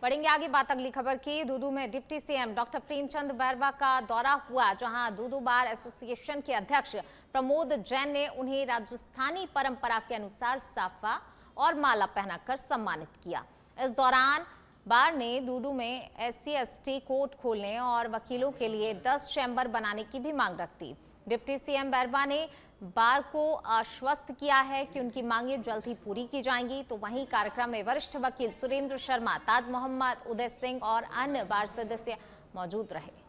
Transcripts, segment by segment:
बढ़ेंगे आगे बात अगली खबर की। दूदू में deputy CM doctor Premchand Bairwa का दौरा हुआ, जहां दूदू बार एसोसिएशन के अध्यक्ष प्रमोद जैन ने उन्हें राजस्थानी परंपरा के अनुसार साफा और माला पहनाकर सम्मानित किया। इस दौरान बार ने दूदू में SC/ST कोर्ट खोलने और वकीलों के लिए 10 चैम्बर बनाने की भी मांग रखी। डिप्टी सीएम बैरवा ने बार को आश्वस्त किया है कि उनकी मांगें जल्द ही पूरी की जाएंगी। तो वहीं कार्यक्रम में वरिष्ठ वकील सुरेंद्र शर्मा, ताज मोहम्मद, उदय सिंह और अन्य बार सदस्य मौजूद रहे।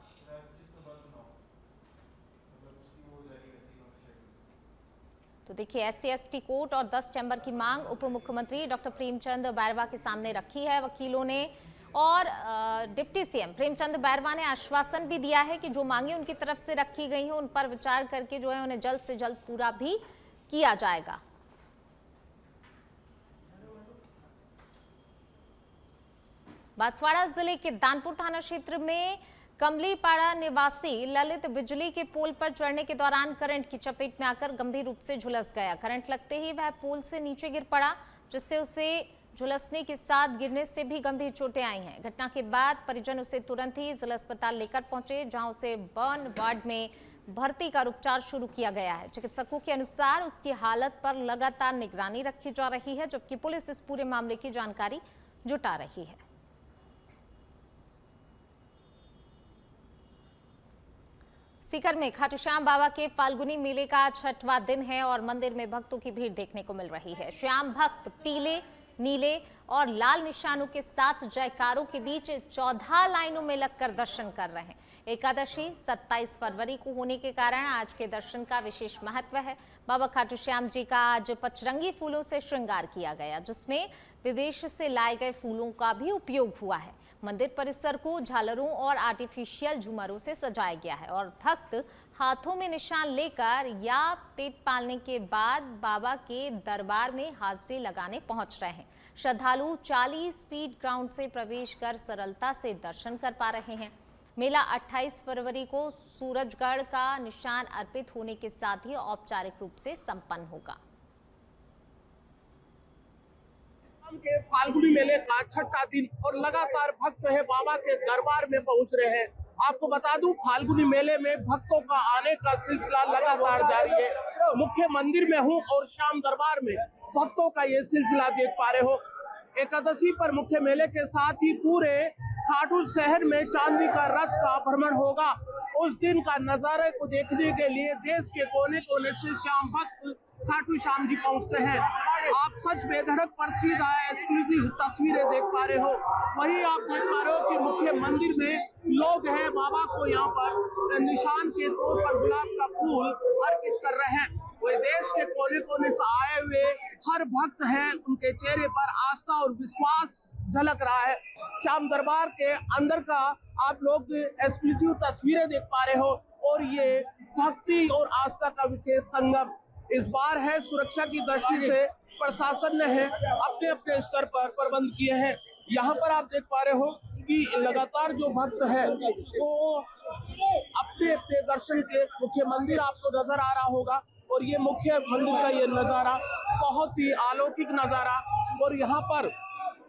तो देखिए, SC/ST कोर्ट और 10 चैम्बर की मांग उप मुख्यमंत्री डॉक्टर प्रेमचंद बैरवा के सामने रखी है वकीलों ने, और डिप्टी सीएम प्रेमचंद बैरवा ने आश्वासन भी दिया है कि जो मांगे उनकी तरफ से रखी गई हैं उन पर विचार करके जो है उन्हें जल्द से जल्द पूरा भी किया जाएगा। बांसवाड़ा जिले के दानपुर थाना क्षेत्र में कमलीपाड़ा निवासी ललित बिजली के पोल पर चढ़ने के दौरान करंट की चपेट में आकर गंभीर रूप से झुलस गया। करंट लगते ही वह पोल से नीचे गिर पड़ा, जिससे उसे झुलसने के साथ गिरने से भी गंभीर चोटें आई हैं। घटना के बाद परिजन उसे तुरंत ही जिला अस्पताल लेकर पहुंचे, जहां उसे बर्न वार्ड में भर्ती कर उपचार शुरू किया गया है। चिकित्सकों के अनुसार उसकी हालत पर लगातार निगरानी रखी जा रही है, जबकि पुलिस इस पूरे मामले की जानकारी जुटा रही है। सीकर में खाटू श्याम बाबा के फाल्गुनी मेले का 6वां दिन है और मंदिर में भक्तों की भीड़ देखने को मिल रही है। श्याम भक्त पीले, नीले और लाल निशानों के साथ जयकारों के बीच 14 लाइनों में लगकर दर्शन कर रहे हैं। एकादशी 27 फरवरी को होने के कारण आज के दर्शन का विशेष महत्व है। बाबा खाटू श्याम जी का आज पचरंगी फूलों से श्रृंगार किया गया, जिसमें विदेश से लाए गए फूलों का भी उपयोग हुआ है। मंदिर परिसर को झालरों और आर्टिफिशियल झूमरों से सजाया गया है और भक्त हाथों में निशान लेकर या पेट पालने के बाद बाबा के दरबार में हाजिरी लगाने पहुंच रहे हैं। श्रद्धालु 40 फीट ग्राउंड से प्रवेश कर सरलता से दर्शन कर पा रहे हैं। मेला 28 फरवरी को सूरजगढ़ का निशान अर्पित होने के साथ ही औपचारिक रूप से संपन्न होगा। के फाल्गुनी मेले का 6वां दिन और लगातार भक्त है बाबा के दरबार में पहुंच रहे हैं। आपको बता दूं, फाल्गुनी मेले में भक्तों का आने का सिलसिला लगातार जारी है। मुख्य मंदिर में हूं और शाम दरबार में भक्तों का ये सिलसिला देख पा रहे हो। एकादशी पर मुख्य मेले के साथ ही पूरे खाटू शहर में चांदी का रथ का भ्रमण होगा। उस दिन का नजारे को देखने के लिए देश के कोने कोने से श्याम भक्त खाटू श्याम जी पहुंचते हैं। आप सच बेधड़क पर सीधा एक्सक्लूसिव तस्वीरें देख पा रहे हो। वहीं आप देख पा रहे हो कि मुख्य मंदिर में लोग हैं बाबा को यहाँ पर निशान के तौर पर गुलाब का फूल अर्पित कर रहे हैं। वही देश के कोने कोने से आए हुए हर भक्त हैं, उनके चेहरे पर आस्था और विश्वास झलक रहा है। श्याम दरबार के अंदर का आप लोग एक्सक्लूसिव तस्वीरें देख पा रहे हो और ये भक्ति और आस्था का विशेष संगम इस बार है। सुरक्षा की दृष्टि से प्रशासन ने है अपने अपने स्तर पर प्रबंध किए हैं। यहाँ पर आप देख पा रहे हो कि लगातार जो भक्त है वो अपने अपने दर्शन के मुख्य मंदिर आपको नजर आ रहा होगा और ये मुख्य मंदिर का ये नजारा बहुत ही अलौकिक नजारा। और यहाँ पर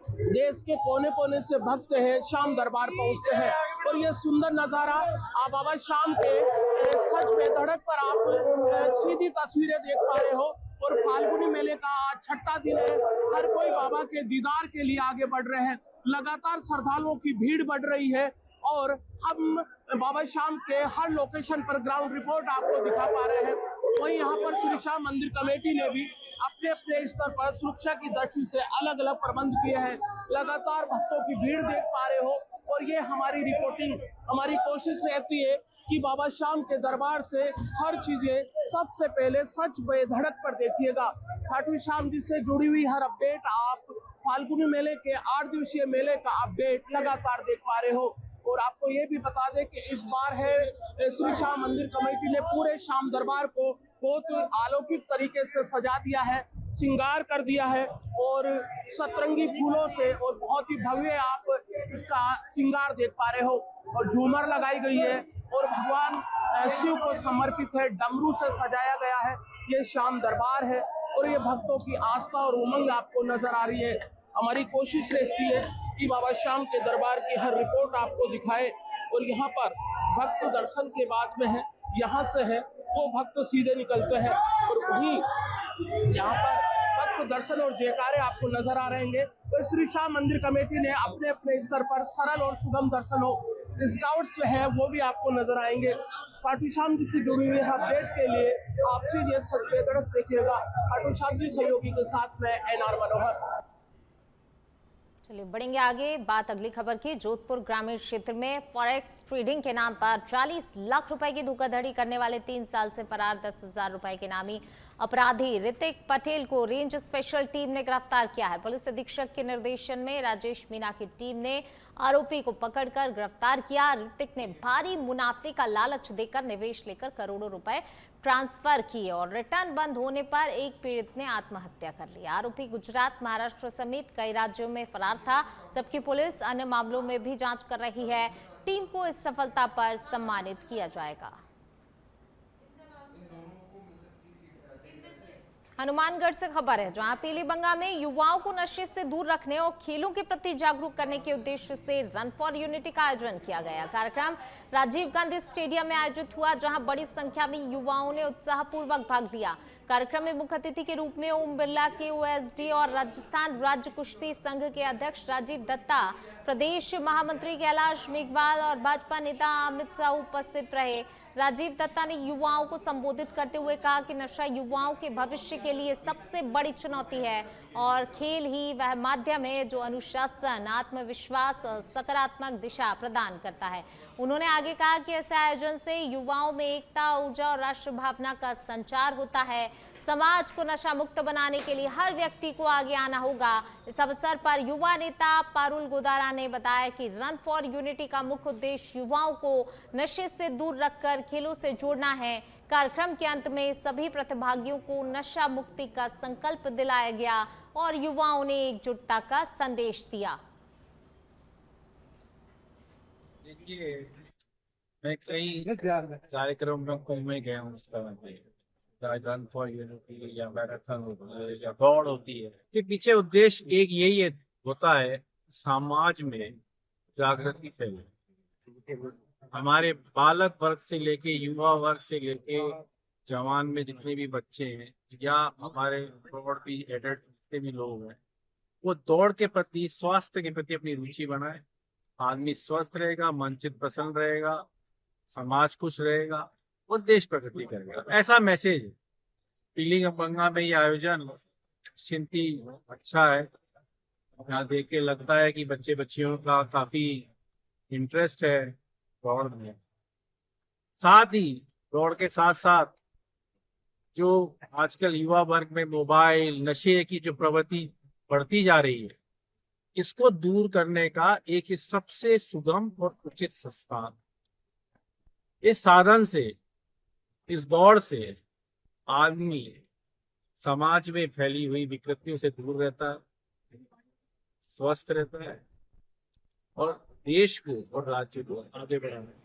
देश के कोने कोने से भक्त है शाम दरबार पहुंचते हैं और ये सुंदर नजारा आप बाबा शाम के सच बेधड़क पर आप सीधी तस्वीरें देख पा रहे हो। और फाल्गुनी मेले का आज 6वां दिन है। हर कोई बाबा के दीदार के लिए आगे बढ़ रहे हैं। लगातार श्रद्धालुओं की भीड़ बढ़ रही है और हम बाबा शाम के हर लोकेशन पर ग्राउंड रिपोर्ट आपको दिखा पा रहे हैं। वहीं यहाँ पर श्री श्याम मंदिर कमेटी ने भी अपने अपने स्तर पर सुरक्षा की दृष्टि से अलग अलग प्रबंध किए हैं। लगातार भक्तों की भीड़ देख पा रहे हो और ये हमारी रिपोर्टिंग, हमारी कोशिश रहती है कि बाबा शाम के दरबार से हर चीजें सबसे पहले सच बेधड़क पर देखिएगा। खाटू श्याम जी से जुड़ी हुई हर अपडेट आप फाल्गुनी मेले के 8 दिवसीय मेले का अपडेट लगातार देख पा रहे हो। और आपको ये भी बता दें कि इस बार है श्री श्याम मंदिर कमेटी ने पूरे शाम दरबार को बहुत अलौकिक तरीके से सजा दिया है, श्रृंगार कर दिया है और सतरंगी फूलों से और बहुत ही भव्य आप इसका श्रृंगार देख पा रहे हो। और झूमर लगाई गई है और भगवान शिव को समर्पित है, डमरू से सजाया गया है। ये शाम दरबार है और ये भक्तों की आस्था और उमंग आपको नजर आ रही है। हमारी कोशिश रहती है कि बाबा श्याम के दरबार की हर रिपोर्ट आपको दिखाए। और यहाँ पर भक्त दर्शन के बाद में है, यहाँ से है वो भक्त सीधे निकलते हैं और वहीं यहाँ पर भक्त दर्शन और जयकारे आपको नजर आ रहे हैं। तो श्री श्याम मंदिर कमेटी ने अपने अपने स्तर पर सरल और सुगम दर्शन हो, स्काउट्स जो है वो भी आपको नजर आएंगे। खाटू श्याम जी से जुड़ी हुई अपडेट के लिए आप सीधे सत्य दड़क देखिएगा। खाटू श्याम जी सहयोगी के साथ में एनआर मनोहर। चलिए बढ़ेंगे आगे। बात अगली खबर की। जोधपुर ग्रामीण क्षेत्र में फॉरेक्स ट्रेडिंग के नाम पर 40 लाख रुपए की धोखाधड़ी करने वाले 3 साल से फरार 10,000 रुपए के नामी अपराधी ऋतिक पटेल को रेंज स्पेशल टीम ने गिरफ्तार किया है। पुलिस अधीक्षक के निर्देशन में राजेश मीना की टीम ने आरोपी को पकड़कर गिरफ्तार किया। ऋतिक ने भारी मुनाफे का लालच देकर निवेश लेकर करोड़ों रुपए ट्रांसफर किए और रिटर्न बंद होने पर एक पीड़ित ने आत्महत्या कर ली। आरोपी गुजरात, महाराष्ट्र समेत कई राज्यों में फरार था, जबकि पुलिस अन्य मामलों में भी जांच कर रही है। टीम को इस सफलता पर सम्मानित किया जाएगा। हनुमानगढ़ से खबर है, जहां पीलीबंगा में युवाओं को नशे से दूर रखने और खेलों के प्रति जागरूक करने के उद्देश्य से रन फॉर यूनिटी का आयोजन किया गया। कार्यक्रम राजीव गांधी स्टेडियम में आयोजित हुआ, जहां बड़ी संख्या में युवाओं ने उत्साहपूर्वक भाग लिया। कार्यक्रम में मुख्य अतिथि के रूप में ओम बिरला के ओएसडी और राजस्थान राज्य कुश्ती संघ के अध्यक्ष राजीव दत्ता, प्रदेश महामंत्री कैलाश मेघवाल और भाजपा नेता अमित शाह उपस्थित रहे। राजीव दत्ता ने युवाओं को संबोधित करते हुए कहा कि नशा युवाओं के भविष्य के लिए सबसे बड़ी चुनौती है और खेल ही वह माध्यम है जो अनुशासन, आत्मविश्वास और सकारात्मक दिशा प्रदान करता है। उन्होंने आगे कहा कि ऐसे आयोजन से युवाओं में एकता, ऊर्जा और राष्ट्र भावना का संचार होता है। समाज को नशा मुक्त बनाने के लिए हर व्यक्ति को आगे आना होगा। इस अवसर पर युवा नेता पारुल गोदारा ने बताया कि रन फॉर यूनिटी का मुख्य उद्देश्य युवाओं को नशे से दूर रखकर खेलों से जोड़ना है। कार्यक्रम के अंत में सभी प्रतिभागियों को नशा मुक्ति का संकल्प दिलाया गया और युवाओं ने एकजुटता का संदेश दिया। देखिए, मैं कई कार्यक्रम में गया हूँ इस तरह के, रन फॉर यूनिटी या मैराथन होती है या दौड़ होती है, के पीछे उद्देश्य एक यही होता है, समाज में जागृति फैले। हमारे बालक वर्ग से लेके युवा वर्ग से लेके जवान में जितने भी बच्चे हैं या हमारे दौड़ भी एडल्ट जितने भी लोग हैं, वो दौड़ के प्रति, स्वास्थ्य के प्रति अपनी रुचि बनाए। आदमी स्वस्थ रहेगा, मन चित प्रसन्न रहेगा, समाज खुश रहेगा और देश प्रगति करेगा, ऐसा मैसेज है। पीलीबंगा में ये आयोजन चिंती अच्छा है। यहाँ देख के लगता है कि बच्चे बच्चियों का काफी इंटरेस्ट है दौड़ में। साथ ही दौड़ के साथ साथ जो आजकल युवा वर्ग में मोबाइल, नशे की जो प्रवृत्ति बढ़ती जा रही है, इसको दूर करने का एक सबसे सुगम और उचित स्थान। इस साधन से, इस दौड़ से आदमी समाज में फैली हुई विकृतियों से दूर रहता है, स्वस्थ रहता है और देश को और राज्य को आगे बढ़ाता है।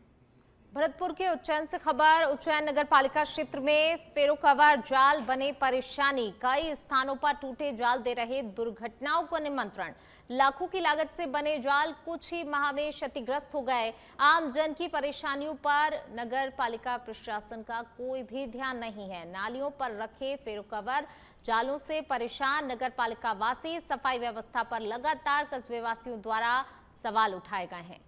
भरतपुर के उज्जैन से खबर। उज्जैन नगर पालिका क्षेत्र में फेरोकवर जाल बने परेशानी, कई स्थानों पर टूटे जाल दे रहे दुर्घटनाओं को निमंत्रण। लाखों की लागत से बने जाल कुछ ही माह में क्षतिग्रस्त हो गए। आम जन की परेशानियों पर नगर पालिका प्रशासन का कोई भी ध्यान नहीं है। नालियों पर रखे फेरोकवर जालों से परेशान नगर पालिका वासी, सफाई व्यवस्था पर लगातार कस्बे वासियों द्वारा सवाल उठाए गए हैं।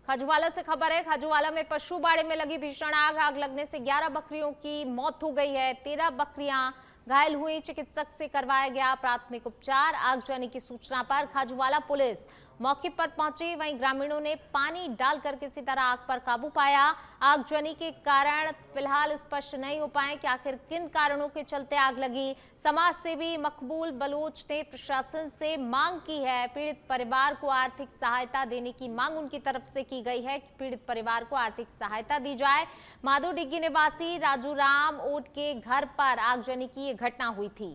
खजुवाला से खबर है। खजुवाला में पशु बाड़े में लगी भीषण आग लगने से 11 बकरियों की मौत हो गई है। 13 बकरियां घायल हुई, चिकित्सक से करवाया गया प्राथमिक उपचार। आगजनी की सूचना पर खजुवाला पुलिस मौके पर पहुंची, वहीं ग्रामीणों ने पानी डालकर किसी तरह आग पर काबू पाया। आगजनी के कारण फिलहाल स्पष्ट नहीं हो पाए कि आखिर किन कारणों के चलते आग लगी। समाज सेवी मकबूल बलोच ने प्रशासन से मांग की है, पीड़ित परिवार को आर्थिक सहायता देने की मांग उनकी तरफ से की गई है कि पीड़ित परिवार को आर्थिक सहायता दी जाए। माधो डिग्गी निवासी राजू राम ओट के घर पर आगजनी की ये घटना हुई थी।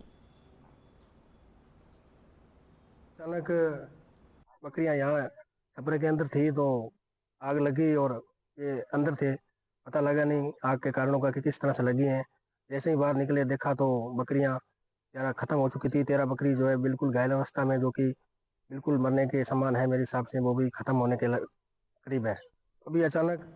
अचानक बकरियां यहाँ छपरे के अंदर थी तो आग लगी और ये अंदर थे, पता लगा नहीं आग के कारणों का कि किस तरह से लगी हैं। जैसे ही बाहर निकले देखा तो बकरियां 13 खत्म हो चुकी थी। 13 बकरी जो है बिल्कुल घायल अवस्था में, जो कि बिल्कुल मरने के समान है मेरे हिसाब से, वो भी खत्म होने के करीब है। अभी अचानक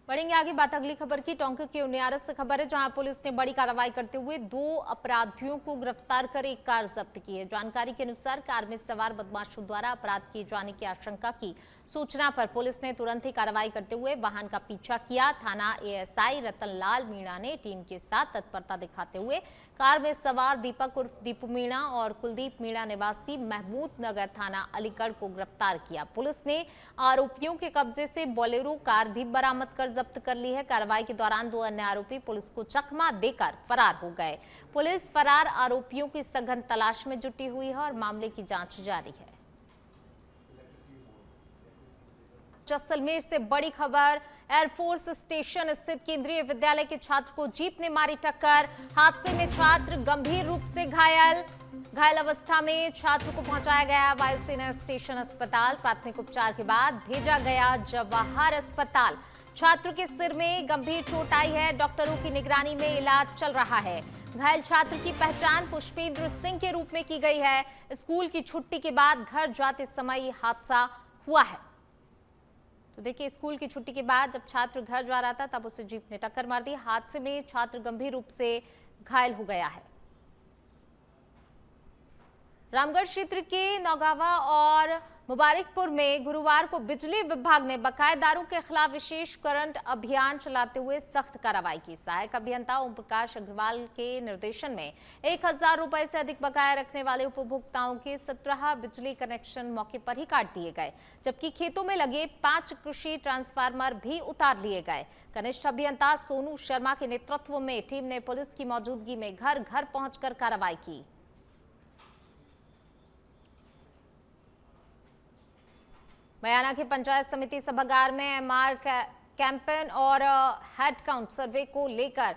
बढ़ेंगे आगे बात अगली खबर की। टोंक के उनियारस से खबर है, जहां पुलिस ने बड़ी कार्रवाई करते हुए 2 अपराधियों को गिरफ्तार कर एक कार जब्त की है। जानकारी के अनुसार कार में सवार बदमाशों द्वारा अपराध किए जाने की आशंका की सूचना पर पुलिस ने तुरंत ही कार्रवाई करते हुए वाहन का पीछा किया। थाना एएसआई रतनलाल मीणा ने टीम के साथ तत्परता दिखाते हुए कार में सवार दीपक उर्फ दीपू मीणा और कुलदीप मीणा निवासी महमूद नगर थाना अलीगढ़ को गिरफ्तार किया। पुलिस ने आरोपियों के कब्जे से बोलेरो कार भी बरामद कर जब्त कर ली है। कार्रवाई के दौरान 2 अन्य आरोपी पुलिस को चकमा देकर फरार हो गए। पुलिस फरार आरोपियों की सघन तलाश में जुटी हुई है और मामले की जांच जारी है। जैसलमेर से बड़ी खबर, एयरफोर्स स्टेशन स्थित केंद्रीय विद्यालय के छात्र को जीप ने मारी टक्कर। हादसे में छात्र गंभीर रूप से घायल अवस्था में छात्र को पहुंचाया गया वायुसेना स्टेशन अस्पताल। प्राथमिक उपचार के बाद भेजा गया जवाहर अस्पताल। छात्र के सिर में गंभीर चोट आई है। डॉक्टरों की निगरानी में इलाज चल रहा है। घायल छात्र की पहचान पुष्पेंद्र सिंह के रूप में की गई है। स्कूल की छुट्टी के बाद घर जाते समय हादसा हुआ है। तो देखिए, स्कूल की छुट्टी के बाद जब छात्र घर जा रहा था तब उसे जीप ने टक्कर मार दी। हादसे में छात्र गंभीर रूप से घायल हो गया है। रामगढ़ क्षेत्र के नौगावा और मुबारकपुर में गुरुवार को बिजली विभाग ने बकायेदारों के खिलाफ विशेष करंट अभियान चलाते हुए सख्त कार्रवाई की। सहायक अभियंता ओम प्रकाश अग्रवाल के निर्देशन में 1000 रुपए से अधिक बकाया रखने वाले उपभोक्ताओं के 17 बिजली कनेक्शन मौके पर ही काट दिए गए, जबकि खेतों में लगे 5 कृषि ट्रांसफार्मर भी उतार लिए गए। कनिष्ठ अभियंता सोनू शर्मा के नेतृत्व में टीम ने पुलिस की मौजूदगी में घर घर पहुंचकर कार्रवाई की। बयाना की पंचायत समिति सभागार में एमआर कैंपेन और हेड काउंट सर्वे को लेकर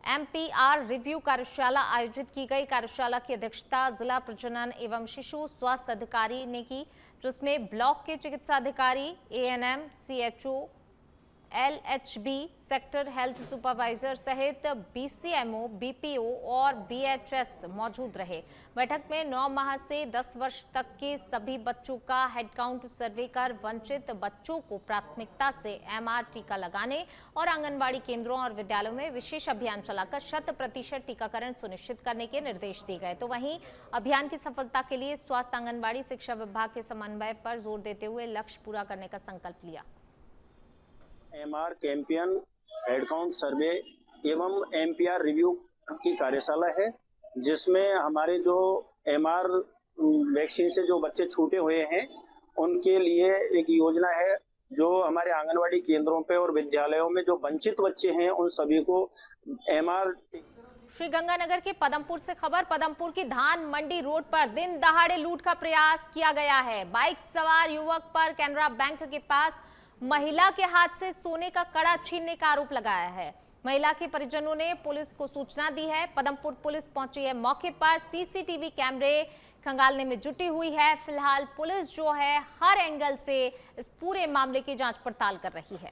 एमपीआर रिव्यू कार्यशाला आयोजित की गई। कार्यशाला की अध्यक्षता जिला प्रजनन एवं शिशु स्वास्थ्य अधिकारी ने की, जिसमें ब्लॉक के चिकित्सा अधिकारी, ANM, CHO, LHB, sector health supervisor सहित बीसीएमओ, बीपीओ और बीएचएस मौजूद रहे। बैठक में 9 माह से 10 वर्ष तक के सभी बच्चों का हेड काउंट सर्वे कर वंचित बच्चों को प्राथमिकता से एमआर टीका लगाने और आंगनबाड़ी केंद्रों और विद्यालयों में विशेष अभियान चलाकर 100% टीकाकरण सुनिश्चित करने के निर्देश दिए गए। तो वहीं अभियान की सफलता के लिए स्वास्थ्य आंगनबाड़ी शिक्षा विभाग के समन्वय पर जोर देते हुए लक्ष्य पूरा करने का संकल्प लिया। एमआर कैंपेन, हेड काउंट सर्वे एवं एमपीआर रिव्यू की कार्यशाला है, जिसमें हमारे जो एमआर वैक्सीन से जो बच्चे छूटे हुए हैं उनके लिए एक योजना है, जो हमारे आंगनवाड़ी केंद्रों पे और विद्यालयों में जो वंचित बच्चे हैं उन सभी को एमआर। श्रीगंगानगर के पदमपुर से खबर, पदमपुर की धान मंडी रोड पर दिन दहाड़े लूट का प्रयास किया गया है। बाइक सवार युवक पर कैनरा बैंक के पास महिला के हाथ से सोने का कड़ा छीनने का आरोप लगाया है। महिला के परिजनों ने पुलिस को सूचना दी है। पदमपुर पुलिस पहुंची है मौके पर, सीसीटीवी कैमरे खंगालने में जुटी हुई है। फिलहाल पुलिस जो है हर एंगल से इस पूरे मामले की जांच पड़ताल कर रही है।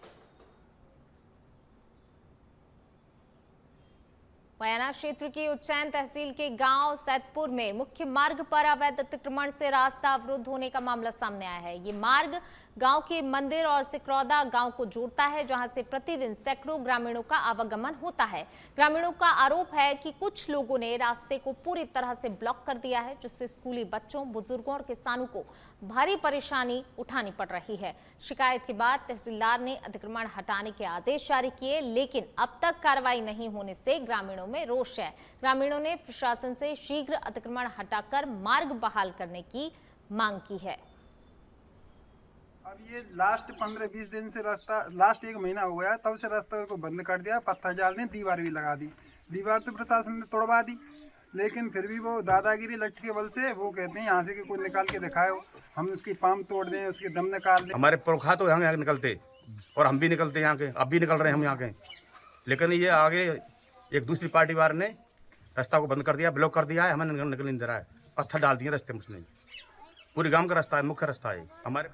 बयाना क्षेत्र की उज्जैन तहसील के गांव सैदपुर में मुख्य मार्ग पर अवैध अतिक्रमण से रास्ता अवरुद्ध होने का मामला सामने आया है। ये मार्ग गांव के मंदिर और सिकरौदा गांव को जोड़ता है, जहां से प्रतिदिन सैकड़ों ग्रामीणों का आवागमन होता है। ग्रामीणों का आरोप है कि कुछ लोगों ने रास्ते को पूरी तरह से ब्लॉक कर दिया है, जिससे स्कूली बच्चों, बुजुर्गों और किसानों को भारी परेशानी उठानी पड़ रही है। शिकायत के बाद तहसीलदार ने अतिक्रमण हटाने के आदेश जारी किए, लेकिन अब तक कार्रवाई नहीं होने से ग्रामीणों में रोष है। ग्रामीणों ने प्रशासन से शीघ्र अतिक्रमण हटाकर मार्ग बहाल करने की मांग की है। अब ये लास्ट 15-20 दिन से रास्ता, लास्ट 1 महीना हो गया तब से रास्ते को बंद कर दिया, पत्थर जाल ने दीवार भी लगा दी। दीवार तो प्रशासन ने तोड़वा दी, लेकिन फिर भी वो दादागिरी लठ के बल से वो कहते हैं यहाँ से कि कोई निकाल के दिखाओ, हम उसकी पाम तोड़ दें, उसके दम निकाल दें। हमारे पुरखा तो यहाँ निकलते और हम भी निकलते यहाँ के, अब भी निकल रहे हैं हम यहाँ के, लेकिन ये आगे एक दूसरी पार्टी वाले ने रास्ता को बंद कर दिया, ब्लॉक कर दिया है, हमें निकल नहीं दे रहा है, पत्थर डाल दिए रास्ते में उसने। पूरे गांव का रास्ता है, मुख्य रास्ता है हमारे।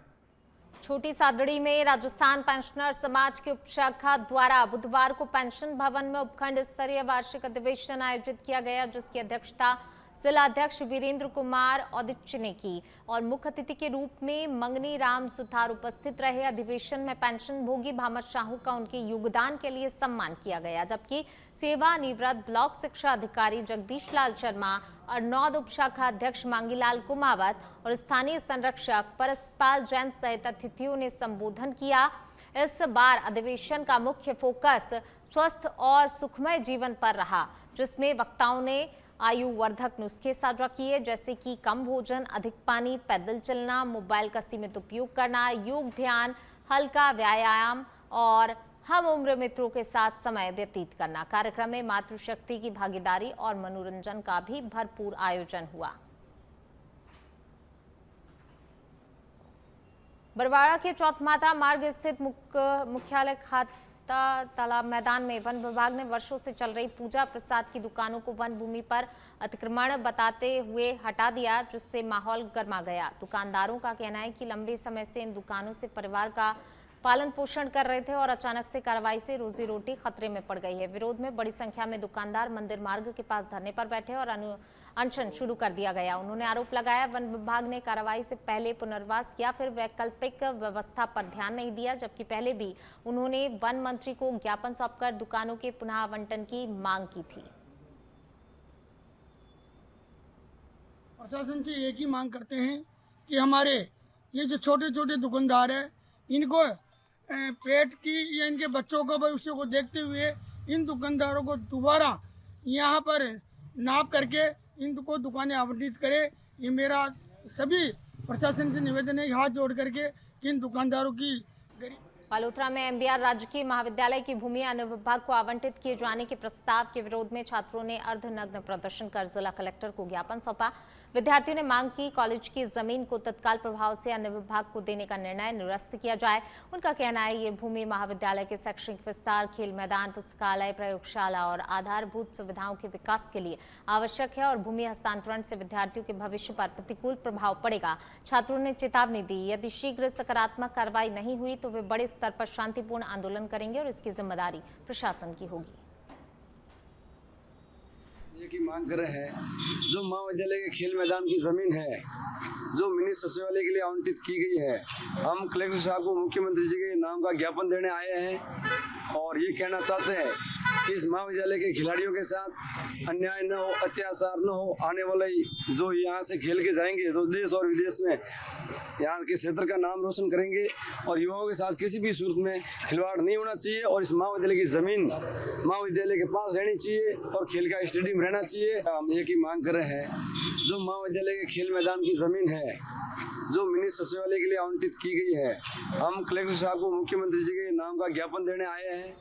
छोटी सादड़ी में राजस्थान पेंशनर समाज की उपशाखा द्वारा बुधवार को पेंशन भवन में उपखंड स्तरीय वार्षिक अधिवेशन आयोजित किया गया, जिसकी अध्यक्षता जिला अध्यक्ष वीरेंद्र कुमार औदिच्य ने की और मुख्य अतिथि के रूप में मंगनी राम सुथार उपस्थित रहे। अधिवेशन में पेंशन भोगी भामत साहू का उनके योगदान के लिए सम्मान किया गया, जबकि सेवानिवृत्त ब्लॉक शिक्षा अधिकारी जगदीश लाल शर्मा, अर्नौद उपशाखा अध्यक्ष मांगीलाल कुमावत और स्थानीय संरक्षक परसपाल जैन सहित अतिथियों ने संबोधन किया। इस बार अधिवेशन का मुख्य फोकस स्वस्थ और सुखमय जीवन पर रहा, जिसमें वक्ताओं ने आयु वर्धक नुस्खे साझा किए, जैसे कि कम भोजन, अधिक पानी, पैदल चलना, मोबाइल का सीमित उपयोग करना, योग, ध्यान, हल्का व्यायाम और हम उम्र मित्रों के साथ समय व्यतीत करना। कार्यक्रम में मातृशक्ति की भागीदारी और मनोरंजन का भी भरपूर आयोजन हुआ। बरवाड़ा के चौथमाथा मार्ग स्थित मुख्यालय खाता तालाब मैदान में वन विभाग ने वर्षों से चल रही पूजा प्रसाद की दुकानों को वन भूमि पर अतिक्रमण बताते हुए हटा दिया, जिससे माहौल गर्मा गया। दुकानदारों का कहना है कि लंबे समय से इन दुकानों से परिवार का पालन पोषण कर रहे थे और अचानक से कार्रवाई से रोजी रोटी खतरे में पड़ गई है। विरोध में बड़ी संख्या में दुकानदार मंदिर मार्ग के पास धरने पर बैठे और अनशन शुरू कर दिया गया। उन्होंने आरोप लगाया वन विभाग ने कार्रवाई से पहले पुनर्वास या फिर वैकल्पिक व्यवस्था पर ध्यान नहीं दिया, जबकि पहले भी उन्होंने वन मंत्री को ज्ञापन सौंपकर दुकानों के पुनः आवंटन की मांग की थी। प्रशासन से एक ही मांग करते हैं कि हमारे ये जो छोटे छोटे दुकानदार है, इनको पेट की या इनके बच्चों का भविष्य को देखते हुए इन दुकानदारों को दोबारा यहाँ पर नाप करके इनको दुकानें आवंटित करे। ये मेरा सभी प्रशासन से निवेदन है, हाथ जोड़ करके कि इन दुकानदारों की बालोतरा में एमबीआर राजकीय महाविद्यालय की भूमि अन्य विभाग को आवंटित किए जाने के प्रस्ताव के विरोध में छात्रों ने अर्धनग्न प्रदर्शन कर जिला कलेक्टर को ज्ञापन सौंपा। विद्यार्थियों ने मांग की कॉलेज की जमीन को तत्काल प्रभाव से अन्य विभाग को देने का निर्णय निरस्त किया जाए। उनका कहना है ये भूमि महाविद्यालय के शैक्षणिक विस्तार, खेल मैदान, पुस्तकालय, प्रयोगशाला और आधारभूत सुविधाओं के विकास के लिए आवश्यक है और भूमि हस्तांतरण से विद्यार्थियों के भविष्य पर प्रतिकूल प्रभाव पड़ेगा। छात्रों ने चेतावनी दी, यदि शीघ्र सकारात्मक कार्रवाई नहीं हुई तो वे बड़े स्तर पर शांतिपूर्ण आंदोलन करेंगे और इसकी जिम्मेदारी प्रशासन की होगी। ये की मांग कर रहे हैं जो महाविद्यालय के खेल मैदान की जमीन है जो मिनी सचिवालय के लिए आवंटित की गई है, हम कलेक्टर साहब को मुख्यमंत्री जी के नाम का ज्ञापन देने आए हैं और ये कहना चाहते हैं कि इस महाविद्यालय के खिलाड़ियों के साथ अन्याय न हो, अत्याचार न हो। आने वाले जो यहाँ से खेल के जाएंगे तो देश और विदेश में यहाँ के क्षेत्र का नाम रोशन करेंगे और युवाओं के साथ किसी भी सूरत में खिलवाड़ नहीं होना चाहिए और इस महाविद्यालय की जमीन महाविद्यालय के पास रहनी चाहिए और खेल का स्टेडियम रहना चाहिए। हम एक ही मांग कर रहे हैं जो महाविद्यालय के खेल मैदान की जमीन है जो मिनी सचिवालय के लिए आवंटित की गई है, हम कलेक्टर साहब को मुख्यमंत्री जी के नाम का ज्ञापन देने आए हैं।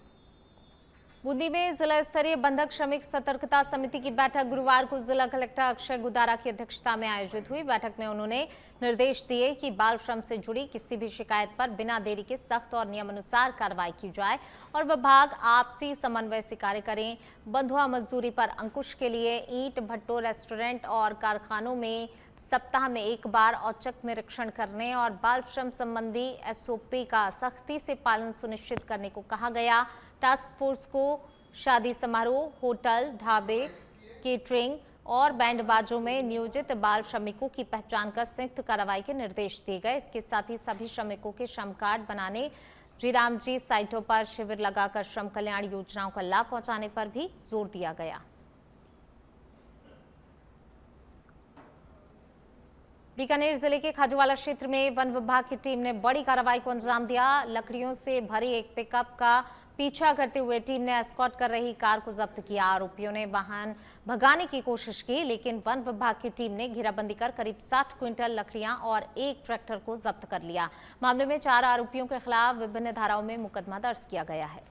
बूंदी में जिला स्तरीय बंधक श्रमिक सतर्कता समिति की बैठक गुरुवार को जिला कलेक्टर अक्षय गुदारा की अध्यक्षता में आयोजित हुई। बैठक में उन्होंने निर्देश दिए कि बाल श्रम से जुड़ी किसी भी शिकायत पर बिना देरी के सख्त और नियमानुसार कार्रवाई की जाए और विभाग आपसी समन्वय से कार्य करें। बंधुआ मजदूरी पर अंकुश के लिए ईंट भट्टों, रेस्टोरेंट और कारखानों में सप्ताह में एक बार औचक निरीक्षण करने और बाल श्रम संबंधी एसओपी का सख्ती से पालन सुनिश्चित करने को कहा गया। टास्क फोर्स को शादी समारोह, होटल, ढाबे, केटरिंग और बैंड बाजों में नियोजित बाल श्रमिकों की पहचान कर संयुक्त कार्रवाई के निर्देश दिए गए। इसके साथ ही सभी श्रमिकों के श्रम कार्ड बनाने, जीराम जी साइटों पर शिविर लगाकर श्रम कल्याण योजनाओं का लाभ पहुंचाने पर भी जोर दिया गया। बीकानेर जिले के खाजूवाला क्षेत्र में वन विभाग की टीम ने बड़ी कार्रवाई को अंजाम दिया। लकड़ियों से भरी एक पिकअप का पीछा करते हुए टीम ने एस्कॉर्ट कर रही कार को जब्त किया। आरोपियों ने वाहन भगाने की कोशिश की, लेकिन वन विभाग की टीम ने घेराबंदी कर करीब 60 क्विंटल लकड़ियां और एक ट्रैक्टर को जब्त कर लिया। मामले में 4 आरोपियों के खिलाफ विभिन्न धाराओं में मुकदमा दर्ज किया गया है।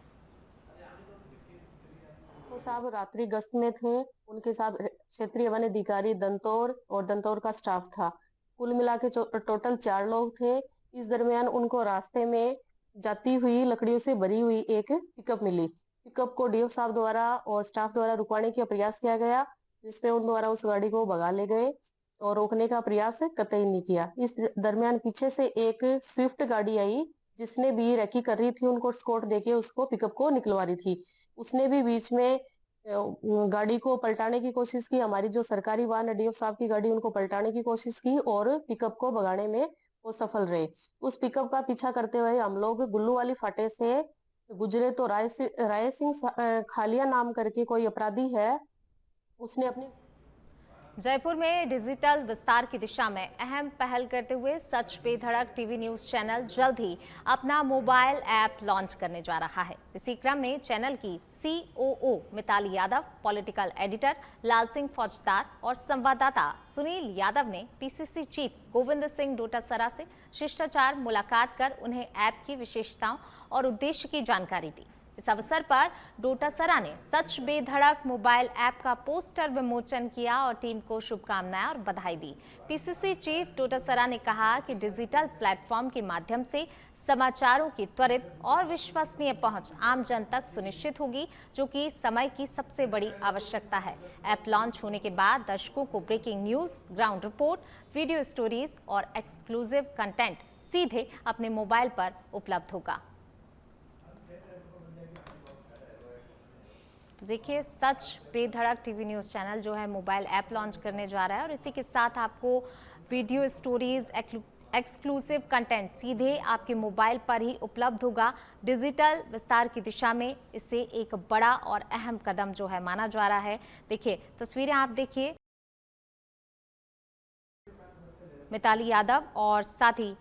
वो साहब रात्रि गश्त में थे, उनके साथ क्षेत्रीय वन अधिकारी दंतौर और दंतौर का स्टाफ था। कुल मिला के टोटल 4 लोग थे। इस दरमियान उनको रास्ते में जाती हुई लकड़ियों से भरी हुई एक पिकअप मिली। पिकअप को डीएफ साहब द्वारा और स्टाफ द्वारा रुकवाने का प्रयास किया गया, जिसमें उन द्वारा उस गाड़ी को भगा ले गए। और रोकने का प्रयास कतई नहीं किया। इस दरमियान पीछे से एक स्विफ्ट गाड़ी आई जिसने भी रेकी कर रही थी, उनको स्कॉट देके उसको पिकअप को निकलवा रही थी। उसने भी बीच में गाड़ी को पलटाने की कोशिश की। हमारी जो सरकारी वाहन डीएफ साहब की गाड़ी, उनको पलटाने की कोशिश की और पिकअप को भगाने में वो सफल रहे। उस पिकअप का पीछा करते हुए हम लोग गुल्लू वाली फाटे से गुजरे तो राय सिंह खालिया नाम करके कोई अपराधी है, उसने अपनी जयपुर में डिजिटल विस्तार की दिशा में अहम पहल करते हुए सच पे धड़क टीवी न्यूज चैनल जल्द ही अपना मोबाइल ऐप लॉन्च करने जा रहा है। इसी क्रम में चैनल की COO Mitali Yadav, political editor Lal Singh Faujdar और संवाददाता सुनील यादव ने PCC चीफ गोविंद सिंह डोटासरा से शिष्टाचार मुलाकात कर उन्हें ऐप की विशेषताओं और उद्देश्य की जानकारी दी। इस अवसर पर डोटासरा ने सच बेधड़क मोबाइल ऐप का पोस्टर विमोचन किया और टीम को शुभकामनाएं और बधाई दी। PCC चीफ डोटासरा ने कहा कि डिजिटल प्लेटफॉर्म के माध्यम से समाचारों की त्वरित और विश्वसनीय पहुंच आम जन तक सुनिश्चित होगी, जो कि समय की सबसे बड़ी आवश्यकता है। ऐप लॉन्च होने के बाद दर्शकों को breaking news, ground report, video stories और एक्सक्लूसिव कंटेंट सीधे अपने मोबाइल पर उपलब्ध होगा। तो देखिए, सच बेधड़क टीवी न्यूज़ चैनल जो है मोबाइल ऐप लॉन्च करने जा रहा है और इसी के साथ आपको वीडियो स्टोरीज, एक्सक्लूसिव कंटेंट सीधे आपके मोबाइल पर ही उपलब्ध होगा। डिजिटल विस्तार की दिशा में इसे एक बड़ा और अहम कदम जो है माना जा रहा है। देखिए तस्वीरें, आप देखिए मिताली यादव और साथ ही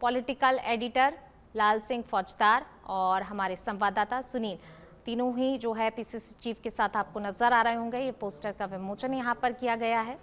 पॉलिटिकल एडिटर लाल सिंह फौजदार और हमारे संवाददाता सुनील, तीनों ही जो है PCC चीफ के साथ आपको नजर आ रहे होंगे। ये पोस्टर का विमोचन यहाँ पर किया गया है।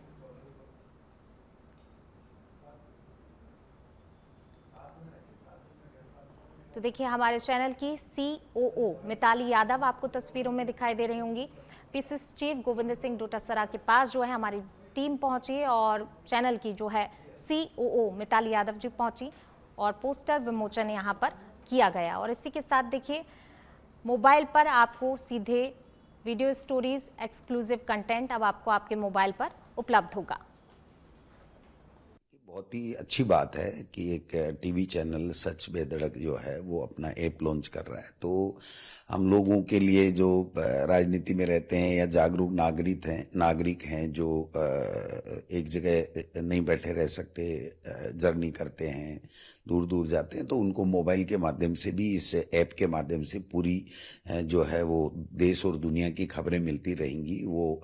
तो देखिए, हमारे चैनल की COO मिताली यादव आपको तस्वीरों में दिखाई दे रही होंगी। PCC चीफ गोविंद सिंह डोटासरा के पास जो है हमारी टीम पहुंची और चैनल की जो है COO मिताली यादव जी पहुंची और पोस्टर विमोचन यहाँ पर किया गया। और इसी के साथ देखिए, मोबाइल पर आपको सीधे वीडियो स्टोरीज, एक्सक्लूसिव कंटेंट अब आपको आपके मोबाइल पर उपलब्ध होगा। बहुत ही अच्छी बात है कि एक टीवी चैनल सच बेधड़क जो है वो अपना ऐप लॉन्च कर रहा है। तो हम लोगों के लिए जो राजनीति में रहते हैं या जागरूक नागरिक हैं जो एक जगह नहीं बैठे रह सकते, जर्नी करते हैं, दूर दूर जाते हैं, तो उनको मोबाइल के माध्यम से भी, इस ऐप के माध्यम से पूरी जो है वो देश और दुनिया की खबरें मिलती रहेंगी। वो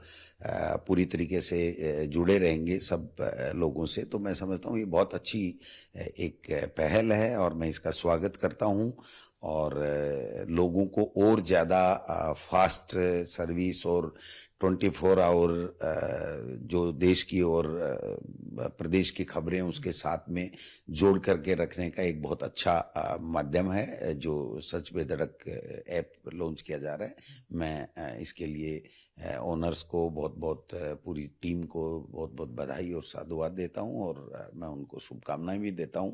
पूरी तरीके से जुड़े रहेंगे सब लोगों से। तो मैं समझता हूँ ये बहुत अच्छी एक पहल है और मैं इसका स्वागत करता हूँ और लोगों को और ज़्यादा फास्ट सर्विस और 24 आवर जो देश की और प्रदेश की खबरें उसके साथ में जोड़ करके रखने का एक बहुत अच्छा माध्यम है जो सच बेधड़क ऐप लॉन्च किया जा रहा है। मैं इसके लिए ओनर्स को बहुत पूरी टीम को बहुत बधाई और साधुवाद देता हूं और मैं उनको शुभकामनाएं भी देता हूं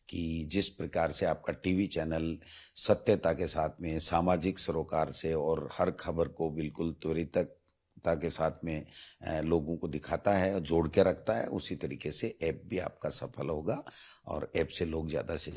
कि जिस प्रकार से आपका टीवी चैनल सत्यता के साथ में, सामाजिक सरोकार से और हर खबर को बिल्कुल त्वरितता के साथ में लोगों को दिखाता है और जोड़ के रखता है, उसी तरीके से ऐप भी आपका सफल होगा और ऐप से लोग ज़्यादा से ज़्यादा